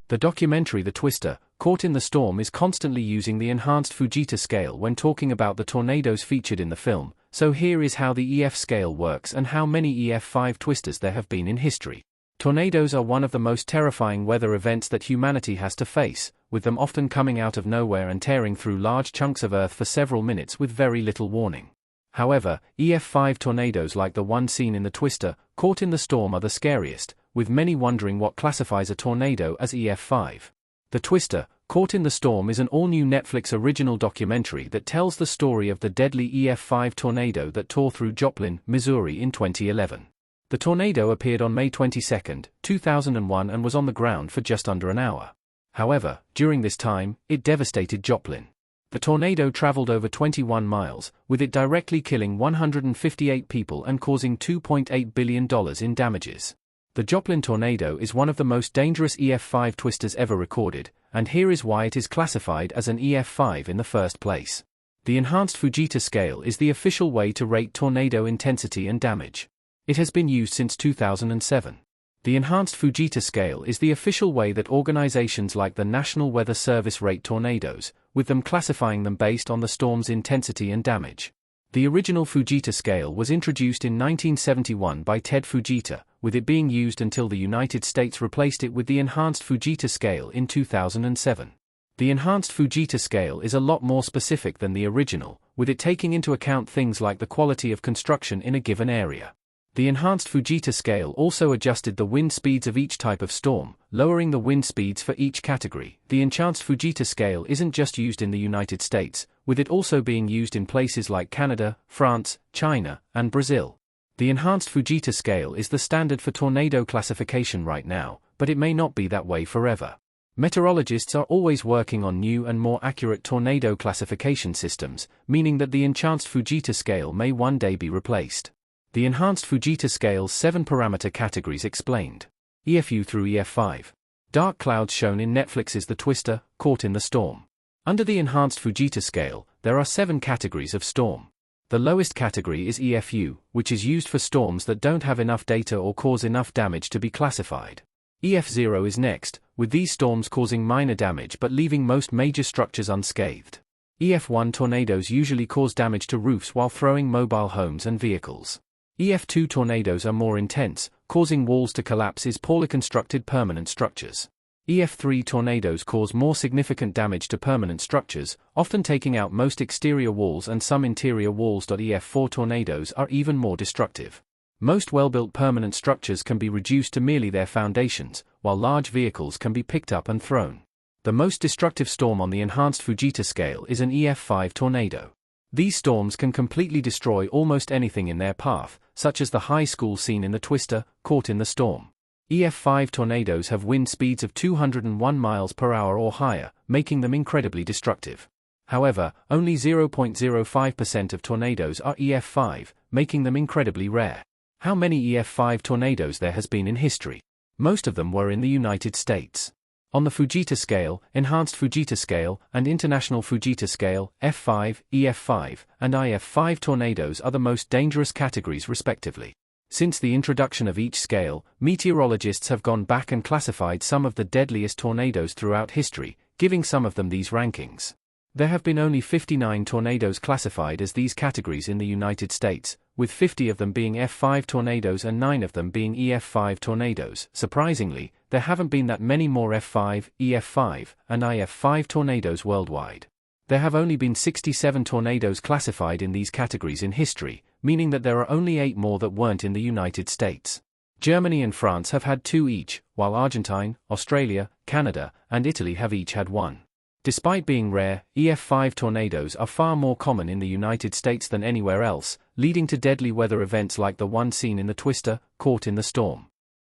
The documentary The Twister, Caught in the Storm is constantly using the enhanced Fujita scale when talking about the tornadoes featured in the film, so here is how the EF scale works and how many EF5 twisters there have been in history. Tornadoes are one of the most terrifying weather events that humanity has to face, with them often coming out of nowhere and tearing through large chunks of earth for several minutes with very little warning. However, EF5 tornadoes like the one seen in The Twister, Caught in the Storm are the scariest, with many wondering what classifies a tornado as EF5. The Twister, Caught in the Storm is an all-new Netflix original documentary that tells the story of the deadly EF5 tornado that tore through Joplin, Missouri in 2011. The tornado appeared on May 22, 2001 and was on the ground for just under an hour. However, during this time, it devastated Joplin. The tornado traveled over 21 miles, with it directly killing 158 people and causing $2.8 billion in damages. The Joplin tornado is one of the most dangerous EF5 twisters ever recorded, and here is why it is classified as an EF5 in the first place. The enhanced Fujita scale is the official way to rate tornado intensity and damage. It has been used since 2007. The enhanced Fujita scale is the official way that organizations like the National Weather Service rate tornadoes, with them classifying them based on the storm's intensity and damage. The original Fujita scale was introduced in 1971 by Ted Fujita, with it being used until the United States replaced it with the enhanced Fujita scale in 2007. The enhanced Fujita scale is a lot more specific than the original, with it taking into account things like the quality of construction in a given area. The enhanced Fujita scale also adjusted the wind speeds of each type of storm, lowering the wind speeds for each category. The enhanced Fujita scale isn't just used in the United States, with it also being used in places like Canada, France, China, and Brazil. The enhanced Fujita scale is the standard for tornado classification right now, but it may not be that way forever. Meteorologists are always working on new and more accurate tornado classification systems, meaning that the enhanced Fujita scale may one day be replaced. The enhanced Fujita scale's 7 parameter categories explained. EFU through EF5. Dark clouds shown in Netflix's The Twister, Caught in the Storm. Under the enhanced Fujita scale, there are 7 categories of storm. The lowest category is EFU, which is used for storms that don't have enough data or cause enough damage to be classified. EF0 is next, with these storms causing minor damage but leaving most major structures unscathed. EF1 tornadoes usually cause damage to roofs while throwing mobile homes and vehicles. EF2 tornadoes are more intense, causing walls to collapse in poorly constructed permanent structures. EF3 tornadoes cause more significant damage to permanent structures, often taking out most exterior walls and some interior walls. EF4 tornadoes are even more destructive. Most well-built permanent structures can be reduced to merely their foundations, while large vehicles can be picked up and thrown. The most destructive storm on the enhanced Fujita scale is an EF5 tornado. These storms can completely destroy almost anything in their path, such as the high school scene in The Twister, Caught in the Storm. EF5 tornadoes have wind speeds of 201 miles per hour or higher, making them incredibly destructive. However, only 0.05% of tornadoes are EF5, making them incredibly rare. How many EF5 tornadoes there has been in history? Most of them were in the United States. On the Fujita scale, enhanced Fujita scale, and international Fujita scale, F5, EF5, and IF5 tornadoes are the most dangerous categories respectively. Since the introduction of each scale, meteorologists have gone back and classified some of the deadliest tornadoes throughout history, giving some of them these rankings. There have been only 59 tornadoes classified as these categories in the United States, with 50 of them being F5 tornadoes and 9 of them being EF5 tornadoes. Surprisingly, there haven't been that many more F5, EF5, and IF5 tornadoes worldwide. There have only been 67 tornadoes classified in these categories in history, meaning that there are only 8 more that weren't in the United States. Germany and France have had 2 each, while Argentina, Australia, Canada, and Italy have each had 1. Despite being rare, EF5 tornadoes are far more common in the United States than anywhere else, leading to deadly weather events like the one seen in The Twister, Caught in the Storm.